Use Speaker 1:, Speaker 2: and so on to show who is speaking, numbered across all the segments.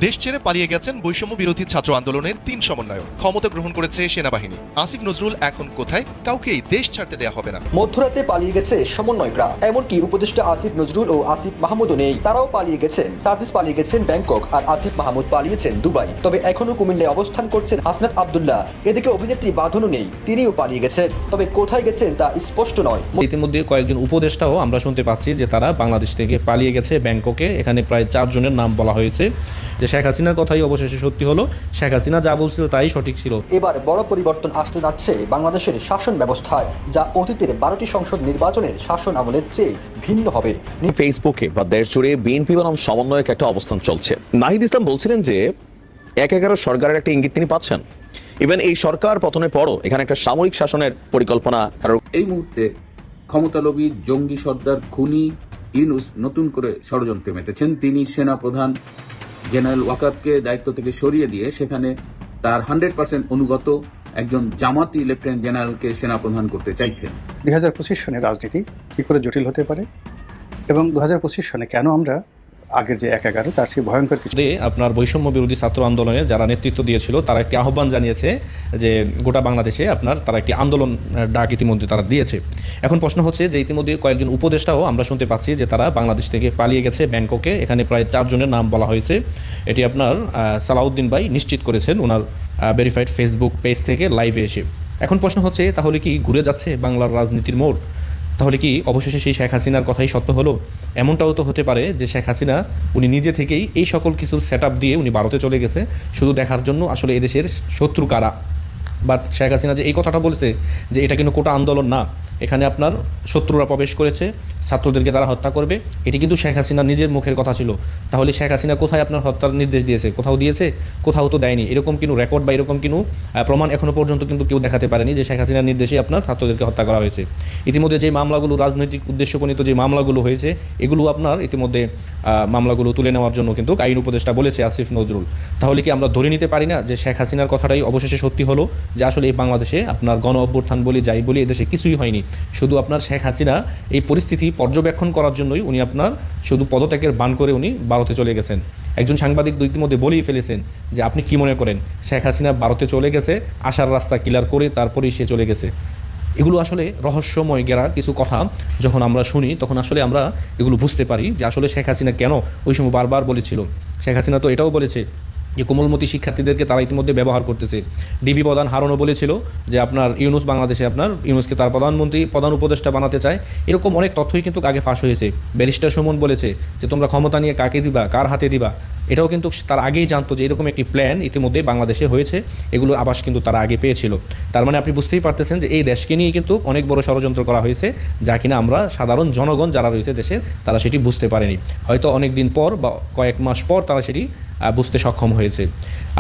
Speaker 1: দেশ ছেড়ে পালিয়ে গেছেন বৈষম্য বিরোধী ছাত্র আন্দোলনের ৩ সমন্বয়ক। ক্ষমতা গ্রহণ করেছে সেনাবাহিনী। আসিফ নজরুল এখন কোথায়? কাউকেই দেশ ছাড়তে দেয়া হবে না।
Speaker 2: মধ্যরাতে পালিয়ে গেছে সমন্বয়করা। এমনকি উপদেষ্টা আসিফ নজরুল ও আসিফ মাহমুদও নেই। তারাও পালিয়ে গেছেন। সার্জিস পালিয়ে গেছেন ব্যাংকক, আর আসিফ মাহমুদ পালিয়েছেন দুবাই। তবে এখনো কুমিল্লায় অবস্থান করছেন হাসনাত আব্দুল্লাহ। এদিকে অভিনেত্রী বাঁধনও নেই, তিনিও পালিয়ে গেছেন। তবে কোথায় গেছেন তা স্পষ্ট নয়।
Speaker 3: ইতিমধ্যে কয়েকজন উপদেষ্টাও আমরা শুনতে পাচ্ছি যে তারা বাংলাদেশ থেকে পালিয়ে গেছে ব্যাংককে। এখানে প্রায় 4 জনের নাম বলা হয়েছে। যে শেখ হাসিনার কথাই অবশেষে সত্যি হলো। শেখ হাসিনা যা বলছিল তাই সঠিক ছিল।
Speaker 2: এবার বড় পরিবর্তন আসতে যাচ্ছে বাংলাদেশের শাসন ব্যবস্থায়, যা অতীতের 12টি সংসদ নির্বাচনের শাসন আমলের চেয়ে ভিন্ন হবে।
Speaker 4: ফেসবুকে বা দেশ জুড়ে বিএনপি বনাম সমন্বয়ক একটা অবস্থান চলছে। নাহিদ ইসলাম বলছিলেন যে ১/১১ সরকারের একটা ইঙ্গিত তিনি পাচ্ছেন। ইভেন এই সরকার পতনের পরও এখানে একটা সামরিক শাসনের পরিকল্পনা।
Speaker 5: এই মুহূর্তে ক্ষমতালোভী জঙ্গি সর্দার খুনি ইউনূস নতুন করে ষড়যন্ত্রে মেতেছেন। তিনি সেনা প্রধান জেনারেল ওয়াকারকে দায়িত্ব থেকে সরিয়ে দিয়ে সেখানে তার 100% অনুগত একজন জামাতি লেফটেন্যান্ট জেনারেলকে সেনা প্রধান করতে চাইছেন।
Speaker 6: 2025 সনের রাজনীতি কি করে জটিল হতে পারে এবং 2025 সনে কেন আমরা আগের যে ১/১১ তার চেয়ে ভয়ঙ্কর কিছু।
Speaker 3: আপনার বৈষম্য বিরোধী ছাত্র আন্দোলনে যারা নেতৃত্ব দিয়েছিল তারা একটি আহ্বান জানিয়েছে যে গোটা বাংলাদেশে আপনার তারা একটি আন্দোলন ডাক ইতিমধ্যে তারা দিয়েছে। এখন প্রশ্ন হচ্ছে যে ইতিমধ্যে কয়েকজন উপদেষ্টাও আমরা শুনতে পাচ্ছি যে তারা বাংলাদেশ থেকে পালিয়ে গেছে ব্যাংককে। এখানে প্রায় 4 জনের নাম বলা হয়েছে। এটি আপনার সালাউদ্দিন ভাই নিশ্চিত করেছেন ওনার ভেরিফাইড ফেসবুক পেজ থেকে লাইভে এসে। এখন প্রশ্ন হচ্ছে তাহলে কি ঘুরে যাচ্ছে বাংলার রাজনীতির মোড়? তাহলে কি অবশেষে সেই শেখ হাসিনার কথাই সত্য হলো? এমনটাও তো হতে পারে যে শেখ হাসিনা উনি নিজে থেকেই এই সকল কিছুর সেট দিয়ে উনি ভারতে চলে গেছে শুধু দেখার জন্য আসলে এদেশের শত্রু কারা। বা শেখ হাসিনা যে এই কথাটা বলেছে যে এটা কিন্তু কোটা আন্দোলন না, এখানে আপনার শত্রুরা প্রবেশ করেছে, ছাত্রদেরকে তারা হত্যা করবে, এটি কিন্তু শেখ হাসিনা নিজের মুখের কথা ছিল। তাহলে শেখ হাসিনা কোথায় আপনার হত্যার নির্দেশ দিয়েছে? কোথাও দিয়েছে, কোথাও তো দেয়নি। এরকম কিন্তু রেকর্ড বা এরকম কিন্তু প্রমাণ এখনও পর্যন্ত কিন্তু কেউ দেখাতে পারেনি যে শেখ হাসিনার নির্দেশে আপনার ছাত্রদেরকে হত্যা করা হয়েছে। ইতিমধ্যে যে মামলাগুলো রাজনৈতিক উদ্দেশ্যপ্রণীত যে মামলাগুলো হয়েছে এগুলো আপনার ইতিমধ্যে মামলাগুলো তুলে নেওয়ার জন্য কিন্তু আইন উপদেষ্টা বলেছে আসিফ নজরুল। তাহলে কি আমরা ধরে নিতে পারি না যে শেখ হাসিনার কথাটাই অবশেষে সত্যি হলো, যে আসলে এই বাংলাদেশে আপনার গণ অভ্যুত্থান বলি যাই বলি এদেশে কিছুই হয়নি, শুধু আপনার শেখ হাসিনা এই পরিস্থিতি পর্যবেক্ষণ করার জন্যই উনি আপনার শুধু পদত্যাগের বান করে উনি ভারতে চলে গেছেন। একজন সাংবাদিক ইতিমধ্যে বলেই ফেলেছেন যে আপনি কি মনে করেন শেখ হাসিনা ভারতে চলে গেছে আসার রাস্তা ক্লিয়ার করে তারপরেই সে চলে গেছে? এগুলো আসলে রহস্যময় গেরা কিছু কথা যখন আমরা শুনি তখন আসলে আমরা এগুলো বুঝতে পারি যে আসলে শেখ হাসিনা কেন ওই সময় বারবার বলেছিল। শেখ হাসিনা তো এটাও বলেছে যে কোমলমতি শিক্ষার্থীদেরকে তারা ইতিমধ্যে ব্যবহার করতেছে। ডিবি প্রধান হারুনও বলেছিল যে আপনার ইউনূস বাংলাদেশে আপনার ইউনূসকে তার প্রধান উপদেষ্টা বানাতে চায়। এরকম অনেক তথ্যই কিন্তু আগে ফাঁস হয়েছে। ব্যারিস্টার সুমন বলেছে যে তোমরা ক্ষমতা নিয়ে কাকে দিবা, কার হাতে দিবা, এটাও কিন্তু তার আগেই জানতো যে এরকম একটি প্ল্যান ইতিমধ্যে বাংলাদেশে হয়েছে। এগুলোর আভাস কিন্তু তারা আগে পেয়েছিল। তার মানে আপনি বুঝতেই পারতেছেন যে এই দেশকে নিয়ে কিন্তু অনেক বড় ষড়যন্ত্র করা হয়েছে, যা কিনা আমরা সাধারণ জনগণ যারা রয়েছে দেশের তারা সেটি বুঝতে পারেনি। হয়তো অনেক দিন পর বা কয়েক মাস পর তারা সেটি বুঝতে সক্ষম হয়েছে।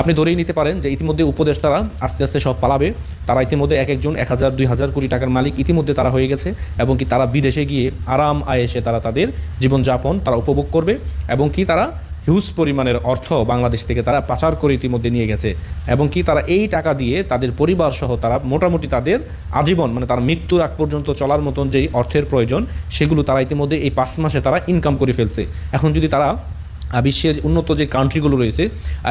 Speaker 3: আপনি ধরেই নিতে পারেন যে ইতিমধ্যে উপদেষ্টারা আস্তে আস্তে সব পালাবে। তারা ইতিমধ্যে এক একজন 1000-2000 কোটি টাকার মালিক ইতিমধ্যে তারা হয়ে গেছে, এবং কি তারা বিদেশে গিয়ে আরাম আয়েসে তারা তাদের জীবনযাপন তারা উপভোগ করবে, এবং কি তারা হিউজ পরিমাণের অর্থ বাংলাদেশ থেকে তারা পাচার করে ইতিমধ্যে নিয়ে গেছে, এবং কি তারা এই টাকা দিয়ে তাদের পরিবার সহ তারা মোটামুটি তাদের আজীবন মানে তার মৃত্যুর আগ পর্যন্ত চলার মতন যেই অর্থের প্রয়োজন সেগুলো তারা ইতিমধ্যে এই 5 মাসে তারা ইনকাম করে ফেলছে। এখন যদি তারা বিশ্বের উন্নত যে কান্ট্রিগুলো রয়েছে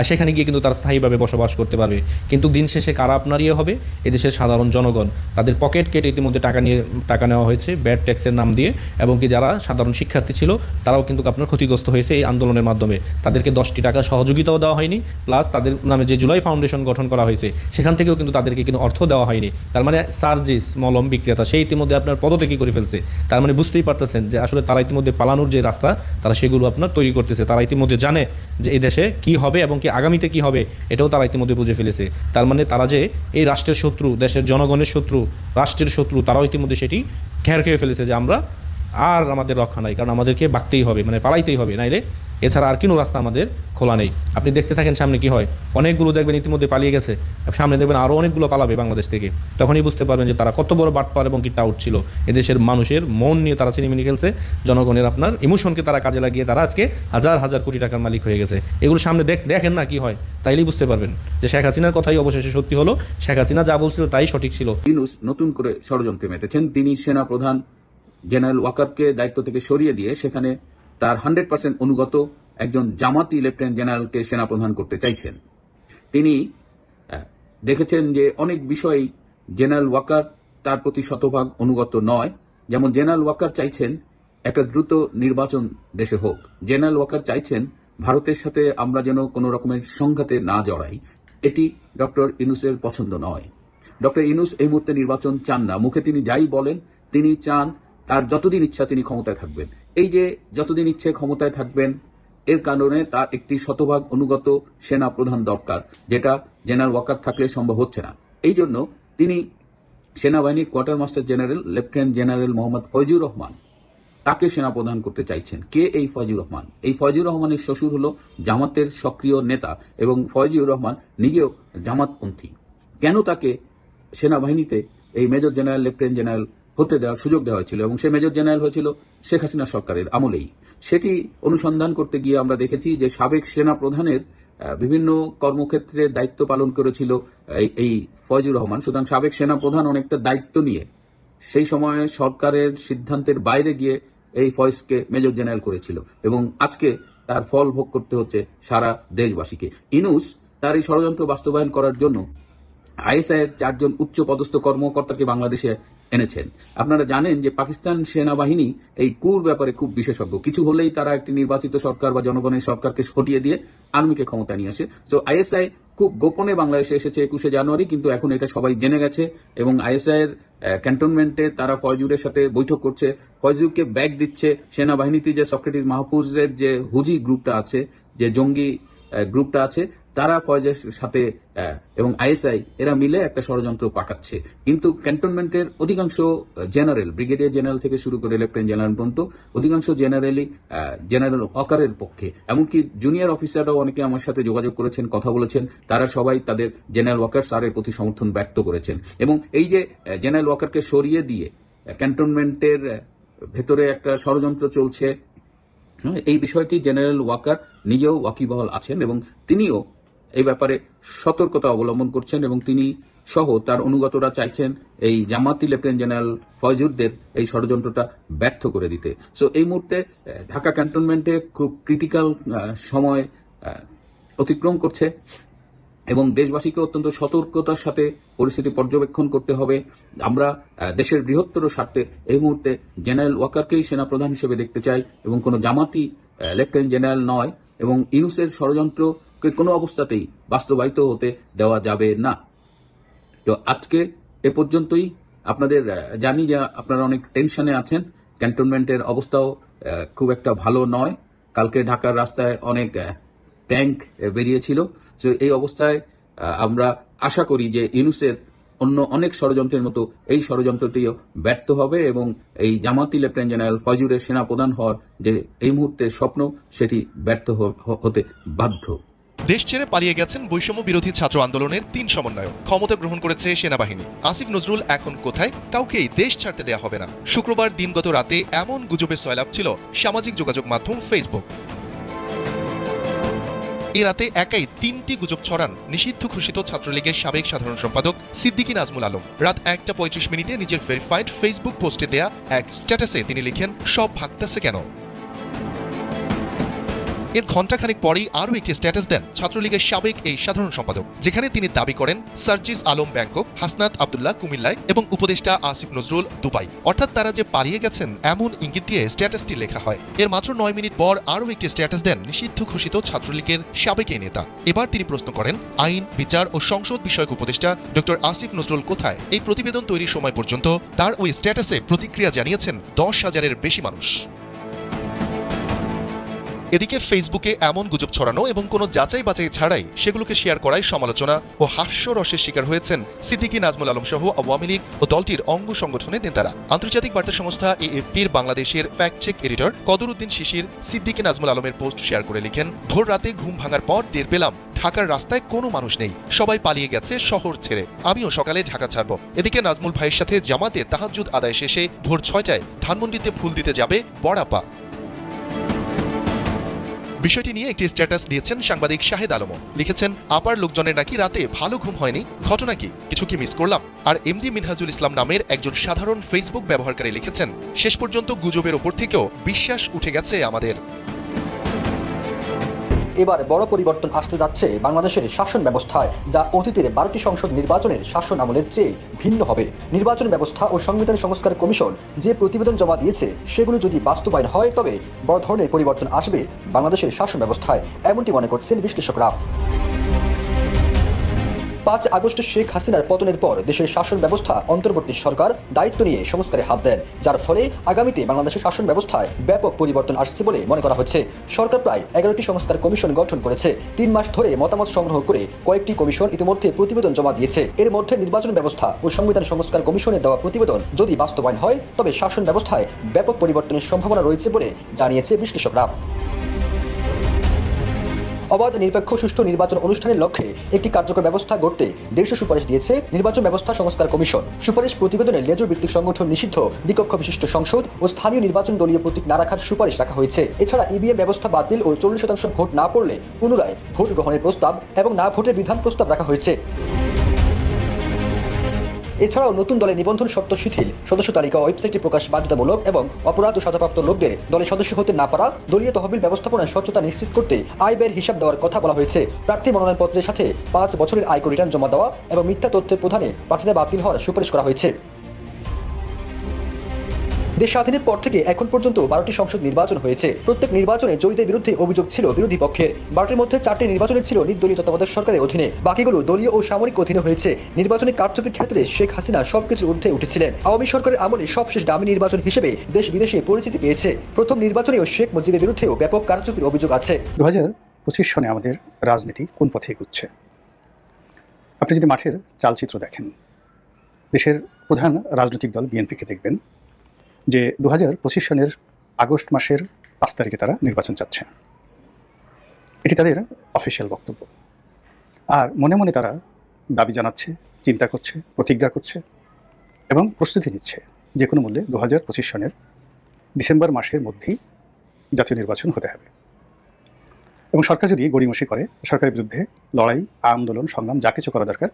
Speaker 3: সেখানে গিয়ে কিন্তু তারা স্থায়ীভাবে বসবাস করতে পারবে, কিন্তু দিন শেষে কারা আপনার হবে? এদেশের সাধারণ জনগণ। তাদের পকেট কেটে ইতিমধ্যে টাকা নেওয়া হয়েছে ব্যাড ট্যাক্সের নাম দিয়ে, এবং কি যারা সাধারণ শিক্ষার্থী ছিল তারাও কিন্তু আপনার ক্ষতিগ্রস্ত হয়েছে এই আন্দোলনের মাধ্যমে। তাদেরকে 10টি টাকা সহযোগিতাও দেওয়া হয়নি, প্লাস তাদের নামে যে জুলাই ফাউন্ডেশন গঠন করা হয়েছে সেখান থেকেও কিন্তু তাদেরকে কিন্তু অর্থ দেওয়া হয়নি। তার মানে সার্জিস মলম বিক্রেতা সেই ইতিমধ্যে আপনার পদত্যাগী করে ফেলছে। তার মানে বুঝতেই পারতেছেন যে আসলে তারা ইতিমধ্যে পালানোর যে রাস্তা তারা সেগুলো আপনার তৈরি করতেছে। তারা ইতিমধ্যে জানে যে এই দেশে কি হবে এবং কি আগামীতে কি হবে এটাও তারা ইতিমধ্যে বুঝে ফেলেছে। তার মানে তারা যে এই রাষ্ট্রের শত্রু, দেশের জনগণের শত্রু, রাষ্ট্রের শত্রু, তারাও ইতিমধ্যে সেটি খেয়ে ফেলেছে যে আমরা আর আমাদের রক্ষা নাই, কারণ আমাদেরকে বাঁকতেই হবে, মানে পালাইতেই হবে, নাইলে এছাড়া আর কোনো রাস্তা আমাদের খোলা নেই। আপনি দেখতে থাকেন সামনে কি হয়। অনেকগুলো দেখবেন ইতিমধ্যে পালিয়ে গেছে, সামনে দেখবেন আরও অনেকগুলো পালাবে বাংলাদেশ থেকে। তখনই বুঝতে পারবেন যে তারা কত বড় বাটপার এবং কি টাউট ছিল। এদেশের মানুষের মন নিয়ে তারা চিনিমিনি খেলছে, জনগণের আপনার ইমোশনকে তারা কাজে লাগিয়ে তারা আজকে হাজার কোটি টাকার মালিক হয়ে গেছে। এগুলো সামনে দেখেন না কি হয়, তাইলেই বুঝতে পারবেন যে শেখ হাসিনার কথাই অবশেষে সত্যি হলো। শেখ হাসিনা যা বলছিল তাই সঠিক ছিল।
Speaker 5: ইউনূস নতুন করে ষড়যন্ত্রে মেতেছেন। তিনি সেনা প্রধান জেনারেল ওয়াকারকে দায়িত্ব থেকে সরিয়ে দিয়ে সেখানে তার 100% অনুগত একজন জামাতি লেফটেন্যান্ট জেনারেলকে সেনাপ্রধান করতে চাইছেন। তিনি দেখেছেন যে অনেক বিষয়েই জেনারেল ওয়াকার তার প্রতি শতভাগ অনুগত নয়। যেমন জেনারেল ওয়াকার চাইছেন একটা দ্রুত নির্বাচন দেশে হোক। জেনারেল ওয়াকার চাইছেন ভারতের সাথে আমরা যেন কোনো রকমের সংঘাতে না জড়াই। এটি ডক্টর ইউনূসের পছন্দ নয়। ডক্টর ইউনূস এই মুহূর্তে নির্বাচন চান না। মুখে তিনি যাই বলেন, তিনি চান তার যতদিন ইচ্ছা তিনি ক্ষমতায় থাকবেন। এই যে যতদিন ইচ্ছে ক্ষমতায় থাকবেন, এর কারণে তার একটি শতভাগ অনুগত সেনা প্রধান দরকার, যেটা জেনারেল ওয়াকার থাকলে সম্ভব হচ্ছে না। এই জন্য তিনি সেনাবাহিনীর quartermaster general lieutenant general Mohammad Faizur Rahman তাকে সেনাপ্রধান করতে চাইছেন। কে এই ফয়জুর রহমান? এই ফয়জুর রহমানের শ্বশুর হল জামাতের সক্রিয় নেতা এবং ফয়জুর রহমান নিজেও জামাতপন্থী। কেন তাকে সেনাবাহিনীতে এই মেজর জেনারেল লেফটেন্যান্ট জেনারেল হতে দেওয়ার সুযোগ দেওয়া হয়েছিল এবং সে মেজর জেনারেল হয়েছিল শেখ হাসিনা সরকারের আমলেই? সেটি অনুসন্ধান করতে গিয়ে আমরা দেখেছি যে সাবেক সেনা প্রধানের বিভিন্ন কর্মক্ষেত্রে দায়িত্ব পালন করেছিল এই ফয়জুর রহমান। সুতরাং সাবেক সেনা প্রধান অনেকটা দায়িত্ব নিয়ে সেই সময়ে সরকারের সিদ্ধান্তের বাইরে গিয়ে এই ফয়েজকে মেজর জেনারেল করেছিল এবং আজকে তার ফল ভোগ করতে হচ্ছে সারা দেশবাসীকে। ইউনূস তার এই ষড়যন্ত্র বাস্তবায়ন করার জন্য আইএসআই এর 4 জন উচ্চ পদস্থ কর্মকর্তাকে বাংলাদেশে এনেছেন। আপনারা জানেন যে পাকিস্তান সেনাবাহিনী এই কুর ব্যাপারে খুব বিশেষজ্ঞ। কিছু হলেই তারা একটি নির্বাচিত সরকার বা জনগণের সরকারকে হটিয়ে দিয়ে আর্মিকে ক্ষমতা নিয়ে আসে। তো আইএসআই খুব গোপনে বাংলাদেশে এসেছে 21শে জানুয়ারি, কিন্তু এখন এটা সবাই জেনে গেছে এবং আইএসআই এর ক্যান্টনমেন্টে তারা ফয়জুরের সাথে বৈঠক করছে, ফয়জুরকে ব্যাগ দিচ্ছে। সেনাবাহিনীতে যে সক্রেটিস মাহফুজের যে হুজি গ্রুপটা আছে, যে জঙ্গি গ্রুপটা আছে, তারা ফয়েজের সাথে এবং আইএসআই এরা মিলে একটা ষড়যন্ত্র পাকাচ্ছে। কিন্তু ক্যান্টনমেন্টের অধিকাংশ জেনারেল, ব্রিগেডিয়ার জেনারেল থেকে শুরু করে লেফটেন্যান্ট জেনারেল পর্যন্ত অধিকাংশ জেনারেলই জেনারেল ওয়াকারের পক্ষে। এমনকি জুনিয়র অফিসাররাও অনেকে আমার সাথে যোগাযোগ করেছেন, কথা বলেছেন, তারা সবাই তাদের জেনারেল ওয়াকার স্যারের প্রতি সমর্থন ব্যক্ত করেছেন। এবং এই যে জেনারেল ওয়াকারকে সরিয়ে দিয়ে ক্যান্টনমেন্টের ভেতরে একটা ষড়যন্ত্র চলছে, এই বিষয়টি জেনারেল ওয়াকার নিজেও ওয়াকিবহাল আছেন এবং তিনিও এই ব্যাপারে সতর্কতা অবলম্বন করছেন এবং তিনি সহ তার অনুগতরা চাইছেন এই জামাতি লেফটেন্যান্ট জেনারেল ফয়জুরদের এই ষড়যন্ত্রটা ব্যর্থ করে দিতে। সো এই মুহূর্তে ঢাকা ক্যান্টনমেন্টে খুব ক্রিটিক্যাল সময় অতিক্রম করছে এবং দেশবাসীকে অত্যন্ত সতর্কতার সাথে পরিস্থিতি পর্যবেক্ষণ করতে হবে। আমরা দেশের বৃহত্তর স্বার্থে এই মুহূর্তে জেনারেল ওয়াকারকেই সেনাপ্রধান হিসেবে দেখতে চাই এবং কোনো জামাতি লেফটেন্যান্ট জেনারেল নয়, এবং ইউনূসের ষড়যন্ত্রকে কোনো অবস্থাতেই বাস্তবায়িত হতে দেওয়া যাবে না। তো আজকে এ পর্যন্তই। আপনাদের জানি যে আপনারা অনেক টেনশনে আছেন, ক্যান্টনমেন্টের অবস্থাও খুব একটা ভালো নয়। কালকে ঢাকার রাস্তায় অনেক ট্যাঙ্ক বেরিয়েছিল। তো এই অবস্থায় আমরা আশা করি যে ইউনূসের অন্য অনেক ষড়যন্ত্রের মতো এই ষড়যন্ত্রটিও ব্যর্থ হবে এবং এই জামাতি লেফটেন্যান্ট জেনারেল ফয়জুরের সেনাপ্রধান হওয়ার যে এই মুহূর্তের স্বপ্ন, সেটি ব্যর্থ হতে বাধ্য।
Speaker 1: দেশ ছেড়ে পালিয়ে গেছেন বৈষম্য বিরোধী ছাত্র আন্দোলনের 3 সমন্বয়ক। ক্ষমতা গ্রহণ করেছে সেনাবাহিনী। আসিফ নজরুল এখন কোথায়? কাউকেই দেশ ছাড়তে দেয়া হবে না। শুক্রবার দিনগত রাতে এমন গুজবে সয়লাব ছিল সামাজিক যোগাযোগ মাধ্যম ফেসবুক। এ রাতে একাই 3টি গুজব ছড়ান নিষিদ্ধ ঘোষিত ছাত্রলীগের সাবেক সাধারণ সম্পাদক সিদ্দিকী নাজমুল আলম। রাত 1টা 35 মিনিটে নিজের ভেরিফাইড ফেসবুক পোস্টে দেয়া এক স্ট্যাটাসে তিনি লিখেন, সব ভাগতেছে কেন? এর ঘণ্টাখানেক পরেই আরও একটি স্ট্যাটাস দেন ছাত্রলীগের সাবেক এই সাধারণ সম্পাদক, যেখানে তিনি দাবি করেন সার্জিস আলম ব্যাংকক, হাসনাত আব্দুল্লাহ কুমিল্লায় এবং উপদেষ্টা আসিফ নজরুল দুবাই। অর্থাৎ তারা যে পালিয়ে গেছেন এমন ইঙ্গিত দিয়ে স্ট্যাটাসটি লেখা হয়। এর মাত্র 9 মিনিট পর আরও একটি স্ট্যাটাস দেন নিষিদ্ধ ঘোষিত ছাত্রলীগের সাবেক এই নেতা। এবার তিনি প্রশ্ন করেন, আইন, বিচার ও সংসদ বিষয়ক উপদেষ্টা ডক্টর আসিফ নজরুল কোথায়? এই প্রতিবেদন তৈরির সময় পর্যন্ত তার ওই স্ট্যাটাসে প্রতিক্রিয়া জানিয়েছেন 10,000-এর বেশি মানুষ। এদিকে ফেসবুকে এমন গুজব ছড়ানো এবং কোনো যাচাই বাছাই ছাড়াই সেগুলোকে শেয়ার করায় সমালোচনা ও হাস্যরসের শিকার হয়েছেন সিদ্দিকী নাজমুল আলম সহ আওয়ামী লীগ ও দলটির অঙ্গ সংগঠনের নেতারা। আন্তর্জাতিক বার্তা সংস্থা এএফপির বাংলাদেশের ফ্যাক্ট চেক এডিটর কদরউদ্দিন শিশির সিদ্দিকী নাজমুল আলমের পোস্ট শেয়ার করে লিখেন, ভোর রাতে ঘুম ভাঙার পর টের পেলাম ঢাকার রাস্তায় কোনো মানুষ নেই, সবাই পালিয়ে গেছে শহর ছেড়ে। আমিও সকালে ঢাকা ছাড়ব। এদিকে নাজমুল ভাইয়ের সাথে জামাতে তাহাজ্জুদ আদায় শেষে ভোর 6টায় ধানমন্ডিতে ফুল দিতে যাবে বড়াপা। বিষয়টি নিয়ে একটি স্ট্যাটাস দিয়েছেন সাংবাদিক শাহেদ আলমও। লিখেছেন, আপার লোকজনের নাকি রাতে ভালো ঘুম হয়নি, ঘটনা কি, কিছু কি মিস করলাম? আর এমডি মিনহাজুল ইসলাম নামের একজন সাধারণ ফেসবুক ব্যবহারকারী লিখেছেন, শেষ পর্যন্ত গুজবের ওপর থেকেও বিশ্বাস উঠে গেছে আমাদের।
Speaker 2: এবার বড় পরিবর্তন আসতে যাচ্ছে বাংলাদেশের শাসন ব্যবস্থায়, যা অতীতের 12টি সংসদ নির্বাচনের শাসন আমলের চেয়ে ভিন্ন হবে। নির্বাচন ব্যবস্থা ও সংবিধান সংস্কার কমিশন যে প্রতিবেদন জমা দিয়েছে সেগুলো যদি বাস্তবায়ন হয় তবে বড় ধরনের পরিবর্তন আসবে বাংলাদেশের শাসন ব্যবস্থায়, এমনটি মনে করছেন বিশ্লেষকরা। 5 আগস্ট শেখ হাসিনার পতনের পর দেশের শাসন ব্যবস্থা অন্তর্বর্তী সরকার দায়িত্ব নিয়ে সংস্কারে হাত দেন, যার ফলে আগামীতে বাংলাদেশের শাসন ব্যবস্থায় ব্যাপক পরিবর্তন আসছে বলে মনে করা হচ্ছে। সরকার প্রায় 11টি সংস্কার কমিশন গঠন করেছে। 3 মাস ধরে মতামত সংগ্রহ করে কয়েকটি কমিশন ইতিমধ্যে প্রতিবেদন জমা দিয়েছে। এর মধ্যে নির্বাচন ব্যবস্থা ও সংবিধান সংস্কার কমিশনের দেওয়া প্রতিবেদন যদি বাস্তবায়ন হয় তবে শাসন ব্যবস্থায় ব্যাপক পরিবর্তনের সম্ভাবনা রয়েছে বলে জানিয়েছে বিশ্লেষকরা। অবাধ, নিরপেক্ষ, সুষ্ঠু নির্বাচন অনুষ্ঠানের লক্ষ্যে একটি কার্যকর ব্যবস্থা গড়তে দেশীয় সুপারিশ দিয়েছে নির্বাচন ব্যবস্থা সংস্কার কমিশন। সুপারিশ প্রতিবেদনে লেজুর ভিত্তিক সংগঠন নিষিদ্ধ, দ্বিকক্ষ বিশিষ্ট সংসদ ও স্থানীয় নির্বাচন দলীয় প্রতীক না রাখার সুপারিশ রাখা হয়েছে। এছাড়া ইভিএম ব্যবস্থা বাতিল ও 40% ভোট না পড়লে পুনরায় ভোট গ্রহণের প্রস্তাব এবং না ভোটের বিধান প্রস্তাব রাখা হয়েছে। এছাড়াও নতুন দলে নিবন্ধন শর্ত শিথিল, সদস্য তালিকা ওয়েবসাইটে প্রকাশ বাধ্যতামূলক এবং অপরাধ ও সাজাপ্রাপ্ত লোকদের দলে সদস্য হতে না পারা, দলীয় তহবিল ব্যবস্থাপনায় স্বচ্ছতা নিশ্চিত করতে আয় ব্যয়ের হিসাব দেওয়ার কথা বলা হয়েছে। প্রার্থী মনোনয়নপত্রের সাথে 5 বছরের আয়কর রিটার্ন জমা দেওয়া এবং মিথ্যা তথ্যের প্রধানে প্রার্থীদের বাতিল হওয়ার সুপারিশ করা হয়েছে। দেশ স্বাধীনের পর থেকে এখন পর্যন্ত 12টি সংসদ নির্বাচন হয়েছে। প্রত্যেক নির্বাচনে জয়ীদের বিরুদ্ধে অভিযোগ ছিল বিরোধী পক্ষের। 12টির মধ্যে 4টি নির্বাচনে ছিল নির্দলীয় তত্ত্বাবধায়ক সরকারের অধীনে, বাকিগুলো দলীয় ও সামরিক অধীনে হয়েছে। নির্বাচনী কারচুপির ক্ষেত্রে শেখ হাসিনা সবকিছুর ঊর্ধ্বে উঠেছিলেন। আওয়ামী সরকারের আমলে সবশেষ দামি নির্বাচন হিসেবে দেশ বিদেশে পরিচিতি পেয়েছে। প্রথম নির্বাচনেও শেখ মুজিবের বিরুদ্ধেও ব্যাপক কারচুপির অভিযোগ আছে।
Speaker 6: 2025 সনে আমাদের রাজনীতি কোন পথে এগুচ্ছে? আপনি যদি মাঠের চালচিত্র দেখেন, দেশের প্রধান রাজনৈতিক দল বিএনপিকে দেখবেন যে 2025 সনের আগস্ট মাসের 5 তারিখে তারা নির্বাচন চাচ্ছে। এটি তাদের অফিসিয়াল বক্তব্য। আর মনে মনে তারা দাবি জানাচ্ছে, চিন্তা করছে, প্রতিজ্ঞা করছে এবং প্রস্তুতি নিচ্ছে যে কোনো মূল্যে 2025 সনের ডিসেম্বর মাসের মধ্যেই জাতীয় নির্বাচন হতে হবে। এবং সরকার যদি গড়িমসি করে, সরকারের বিরুদ্ধে লড়াই, আন্দোলন, সংগ্রাম যা কিছু করা দরকার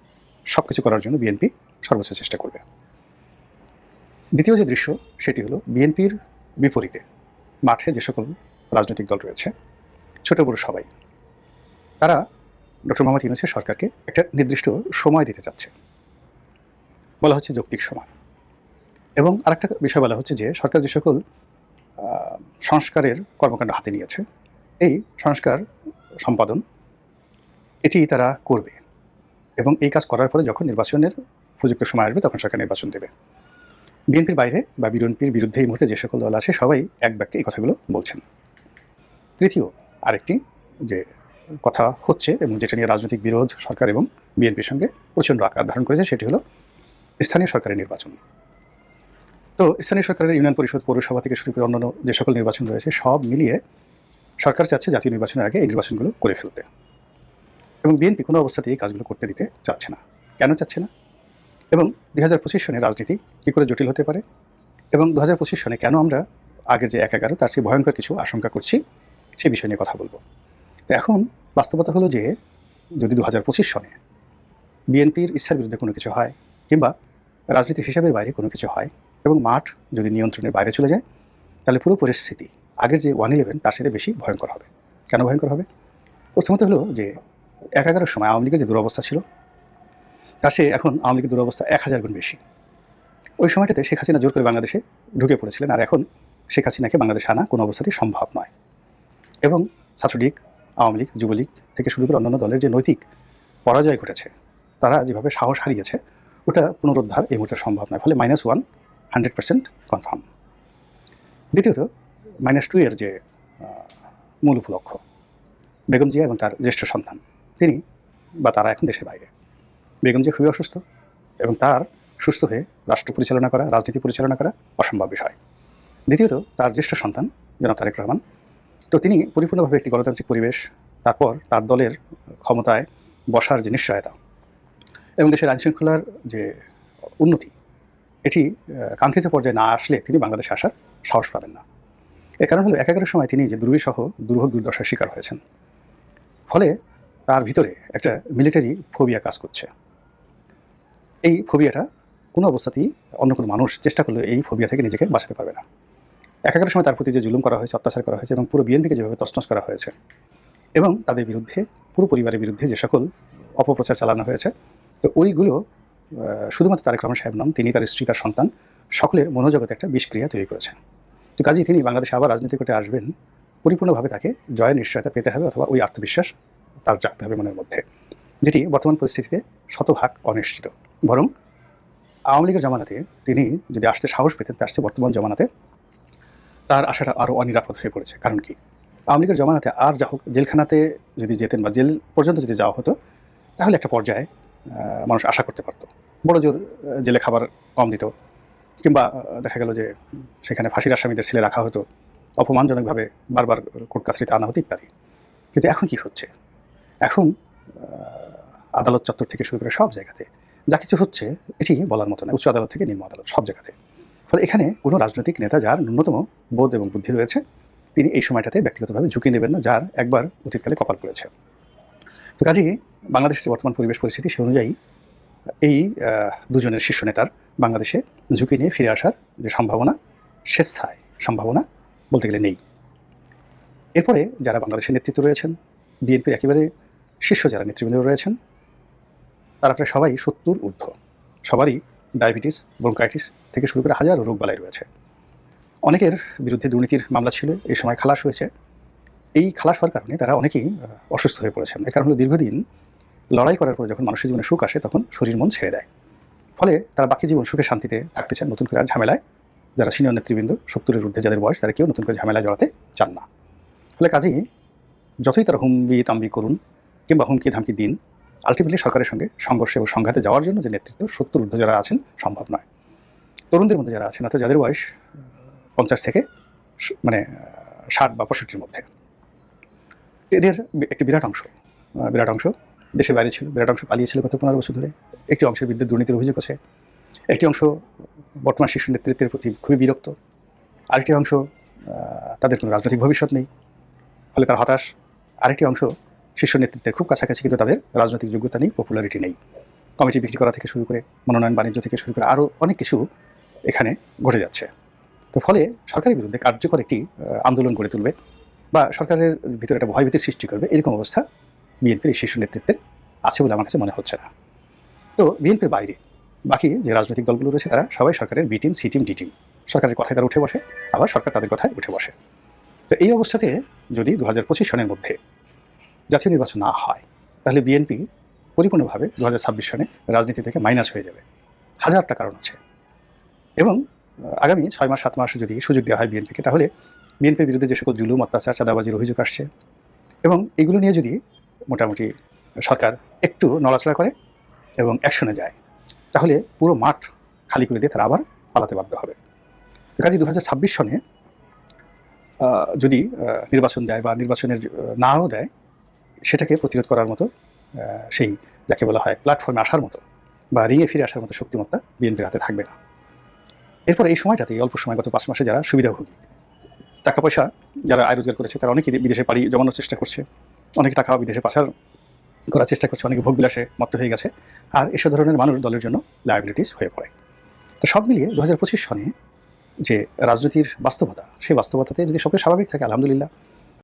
Speaker 6: সব কিছু করার জন্য বিএনপি সর্বোচ্চ চেষ্টা করবে। দ্বিতীয় যে দৃশ্য সেটি হলো বিএনপির বিপরীতে মাঠে যে সকল রাজনৈতিক দল রয়েছে, ছোট বড় সবাই, তারা ডক্টর মোহাম্মদ ইউনূসের সরকারকে একটা নির্দিষ্ট সময় দিতে চাচ্ছে, বলা হচ্ছে যৌক্তিক সময়। এবং আরেকটা বিষয় বলা হচ্ছে যে সরকার যে সকল সংস্কারের কর্মকাণ্ড হাতে নিয়েছে, এই সংস্কার সম্পাদন এটি তারা করবে এবং এই কাজ করার পরে যখন নির্বাচনের উপযুক্ত সময় আসবে তখন সরকার নির্বাচন দেবে। বিএনপির বাইরে বা বিএনপির বিরুদ্ধে এই মুহূর্তে যে সকল দল আছে সবাই এক বাক্যে এই কথাগুলো বলছেন। তৃতীয় আরেকটি যে কথা হচ্ছে এবং যেটা নিয়ে রাজনৈতিক বিরোধ সরকার এবং বিএনপির সঙ্গে প্রচণ্ড আকার ধারণ করেছে সেটি হলো স্থানীয় সরকারের নির্বাচন। তো স্থানীয় সরকারের ইউনিয়ন পরিষদ, পৌরসভা থেকে শুরু করে অন্যান্য যে সকল নির্বাচন রয়েছে সব মিলিয়ে সরকার চাচ্ছে জাতীয় নির্বাচনের আগে এই নির্বাচনগুলো করে ফেলতে। এবং বিএনপি কোনো অবস্থাতেই এই কাজগুলো করতে দিতে চাচ্ছে না। কেন চাচ্ছে না? এবং 2025 সনের রাজনীতি কী করে জটিল হতে পারে এবং 2025 সনে কেন আমরা আগের যে 1/11 তার চেয়ে ভয়ঙ্কর কিছু আশঙ্কা করছি সেই বিষয় নিয়ে কথা বলবো। তো এখন বাস্তবতা হলো যে যদি 2025 সনে বিএনপির ইচ্ছার বিরুদ্ধে কোনো কিছু হয় কিংবা রাজনীতির হিসাবের বাইরে কোনো কিছু হয় এবং মাঠ যদি নিয়ন্ত্রণের বাইরে চলে যায়, তাহলে পুরো পরিস্থিতি আগের যে 1/11 তার সাথে বেশি ভয়ঙ্কর হবে। কেন ভয়ঙ্কর হবে? প্রথমত হলো যে 1/11 সময় আওয়ামী লীগের যে দুরবস্থা ছিল তার চেয়ে এখন আওয়ামী লীগের দুরবস্থা 1000 গুণ বেশি। ওই সময়টাতে শেখ হাসিনা জোর করে বাংলাদেশে ঢুকে পড়েছিলেন, আর এখন শেখ হাসিনাকে বাংলাদেশে আনা কোনো অবস্থাতেই সম্ভব নয়। এবং ছাত্রলীগ, আওয়ামী লীগ, যুবলীগ থেকে শুরু করে অন্যান্য দলের যে নৈতিক পরাজয় ঘটেছে, তারা যেভাবে সাহস হারিয়েছে ওটা পুনরুদ্ধার এই মুহূর্তে সম্ভব নয়। ফলে -1 100% কনফার্ম। দ্বিতীয়ত -2 এর যে মূল উপলক্ষ্য, বেগম জিয়া এবং তার জ্যেষ্ঠ সন্তান তিনি বা তারা এখন দেশের বাইরে। বেগম জিয়া খুবই অসুস্থ এবং তার সুস্থ হয়ে রাষ্ট্র পরিচালনা করা, রাজনীতি পরিচালনা করা অসম্ভব বিষয়। দ্বিতীয়ত তার জ্যেষ্ঠ সন্তান জনাব তারেক রহমান, তো তিনি পরিপূর্ণভাবে একটি গণতান্ত্রিক পরিবেশ, তারপর তার দলের ক্ষমতায় বসার যে নিশ্চয়তা এবং দেশের আইনশৃঙ্খলার যে উন্নতি, এটি কাঙ্ক্ষিত পর্যায়ে না আসলে তিনি বাংলাদেশে আসার সাহস পাবেন না। এর কারণ হলো 1/11 সময় তিনি যে দুর্বিসহ দুর্ভোগ দুর্দশার শিকার হয়েছেন, ফলে তার ভিতরে একটা মিলিটারি ফোবিয়া কাজ করছে। এই ফোবিয়াটা কোনো অবস্থাতেই অন্য কোনো মানুষ চেষ্টা করলে এই ফোবিয়া থেকে নিজেকে বাঁচাতে পারবে না। 1/11 সময় তার প্রতি যে জুলুম করা হয়েছে, অত্যাচার করা হয়েছে এবং পুরো বিএনপিকে যেভাবে তছনছ করা হয়েছে, এবং তাদের বিরুদ্ধে, পুরো পরিবারের বিরুদ্ধে যে সকল অপপ্রচার চালানো হয়েছে, তো ওইগুলো শুধুমাত্র তারেক রহমান সাহেব নন, তিনি, তার স্ত্রী, তার সন্তান সকলের মনোজগতে একটা বিষক্রিয়া তৈরি করেছেন। তো কাজেই তিনি বাংলাদেশে আবার রাজনীতি করতে আসবেন, পরিপূর্ণভাবে তাকে জয়ের নিশ্চয়তা পেতে হবে, অথবা ওই আত্মবিশ্বাস তার জাগতে হবে মনের মধ্যে, যেটি বর্তমান পরিস্থিতিতে শতভাগ অনিশ্চিত। বরং আওয়ামী লীগের জামানাতে তিনি যদি আসতে সাহস পেতেন, তার চেয়ে বর্তমান জামানাতে তার আশাটা আরও অনিরাপদ হয়ে পড়েছে। কারণ কি, আওয়ামী লীগের জামানাতে আর যা হোক জেলখানাতে যদি যেতেন বা জেল পর্যন্ত যদি যাওয়া হতো, তাহলে একটা পর্যায়ে মানুষ আশা করতে পারতো বড় জোর জেলে খাবার কম দিত, কিংবা দেখা গেল যে সেখানে ফাঁসির আসামিদের ছেলে রাখা হতো, অপমানজনকভাবে বারবার কোর্ট কাছারিতে আনা হতো ইত্যাদি। কিন্তু এখন কি হচ্ছে, এখন আদালত চত্বর থেকে শুরু করে সব জায়গাতে যা কিছু হচ্ছে এটি বলার মতো না, উচ্চ আদালত থেকে নিম্ন আদালত সব জায়গাতে। ফলে এখানে কোনো রাজনৈতিক নেতা যার ন্যূনতম বোধ এবং বুদ্ধি রয়েছে, তিনি এই সময়টাতে ব্যক্তিগতভাবে ঝুঁকি নেবেন না, যার একবার অতীতকালে কপাল পড়েছে। তো কাজেই বাংলাদেশের যে বর্তমান পরিবেশ পরিস্থিতি, সে অনুযায়ী এই দুজনের শীর্ষ নেতার বাংলাদেশে ঝুঁকি নিয়ে ফিরে আসার যে সম্ভাবনা, স্বেচ্ছায় সম্ভাবনা বলতে গেলে নেই। এরপরে যারা বাংলাদেশের নেতৃত্ব রয়েছেন, বিএনপির একেবারে শীর্ষ যারা নেতৃবৃন্দ রয়েছেন, তারা প্রায় সবাই 70 ঊর্ধ্ব, সবারই ডায়াবেটিস, ব্রঙ্কাইটিস থেকে শুরু করে হাজারো রোগবালাই রয়েছে। অনেকের বিরুদ্ধে দুর্নীতির মামলা ছিল, এই সময় খালাস হয়েছে। এই খালাস হওয়ার কারণে তারা অনেকেই অসুস্থ হয়ে পড়েছেন। এর কারণ হলো দীর্ঘদিন লড়াই করার পর যখন মানুষের জীবনে সুখ আসে, তখন শরীর মন ছেড়ে দেয়। ফলে তারা বাকি জীবন সুখে শান্তিতে থাকতে চান, নতুন করে আর ঝামেলায়, যারা সিনিয়র নেতৃবৃন্দ 70-এর ঊর্ধ্বে যাদের বয়স, তারা কেউ নতুন করে ঝামেলায় জড়াতে চান না। ফলে কাজেই যতই তারা হুমবি তাম্বি করুন কিংবা হুমকি ধামকি দিন, আলটিমেটলি সরকারের সঙ্গে সংঘর্ষে ও সংঘাতে যাওয়ার জন্য যে নেতৃত্ব 70 ঊর্ধ্ব যারা আছেন সম্ভব নয়। তরুণদের মধ্যে যারা আছেন, অর্থাৎ যাদের বয়স 50 থেকে 60 বা 65-র মধ্যে, এদের একটি বিরাট অংশ দেশের বাইরে ছিল, বিরাট অংশ পালিয়েছিল গত 15 বছর ধরে। একটি অংশের বিরুদ্ধে দুর্নীতির অভিযোগ আছে, একটি অংশ বর্তমান শীর্ষ নেতৃত্বের প্রতি খুবই বিরক্ত, আরেকটি অংশ তাদের কোনো রাজনৈতিক ভবিষ্যৎ নেই, ফলে তার হতাশ। আরেকটি অংশ শীর্ষ নেতৃত্বের খুব কাছাকাছি, কিন্তু তাদের রাজনৈতিক যোগ্যতা নেই, পপুলারিটি নেই। কমিটি বিক্রি করা থেকে শুরু করে মনোনয়ন বাণিজ্য থেকে শুরু করে আরও অনেক কিছু এখানে ঘটে যাচ্ছে। তো ফলে সরকারের বিরুদ্ধে কার্যকর একটি আন্দোলন গড়ে তুলবে বা সরকারের ভিতরে একটা ভয়ভীতি সৃষ্টি করবে, এরকম অবস্থা বিএনপির এই শীর্ষ নেতৃত্বের আছে বলে আমার কাছে মনে হচ্ছে না। তো বিএনপির বাইরে বাকি যে রাজনৈতিক দলগুলো রয়েছে, তারা সবাই সরকারের B team, C team, D team. সরকারের কথায় তারা উঠে বসে, আবার সরকার তাদের কথায় উঠে বসে। তো এই অবস্থাতে যদি 2025 সনের মধ্যে জাতীয় নির্বাচন না হয়, তাহলে বিএনপি পরিপূর্ণভাবে 2026 সনে রাজনীতি থেকে মাইনাস হয়ে যাবে। হাজারটা কারণ আছে। এবং আগামী 6 মাস 7 মাস যদি সুযোগ দেওয়া হয় বিএনপিকে, তাহলে বিএনপির বিরুদ্ধে যে সকল জুলুম, অত্যাচার, চাঁদাবাজির অভিযোগ আসছে, এবং এগুলো নিয়ে যদি মোটামুটি সরকার একটু নড়াচড়া করে এবং অ্যাকশনে যায়, তাহলে পুরো মাঠ খালি করে দিয়ে তারা আবার পালাতে বাধ্য হবে। কাজে 2026 সনে যদি নির্বাচন দেয় বা নির্বাচনের নাও দেয়, সেটাকে প্রতিরোধ করার মতো সেই যাকে বলা হয় প্ল্যাটফর্মে আসার মতো বা রিঙে ফিরে আসার মতো শক্তিমত্তা বিএনপির হাতে থাকবে না। এরপর এই সময়টাতে, অল্প সময়, গত 5 মাসে যারা সুবিধাভোগী, টাকা পয়সা যারা আয় রোজগার করেছে, তারা অনেকেই বিদেশে পাড়ি জমানোর চেষ্টা করছে, অনেক টাকা বিদেশে পাচার করার চেষ্টা করছে, অনেকে ভোগবিলাসে মত্ত হয়ে গেছে, আর এসব ধরনের মানুষ দলের জন্য লায়াবিলিটিস হয়ে পড়ে। তো সব মিলিয়ে 2025 সনে যে রাজনীতির বাস্তবতা, সেই বাস্তবতাতে যদি সবই স্বাভাবিক থাকে, আলহামদুলিল্লাহ,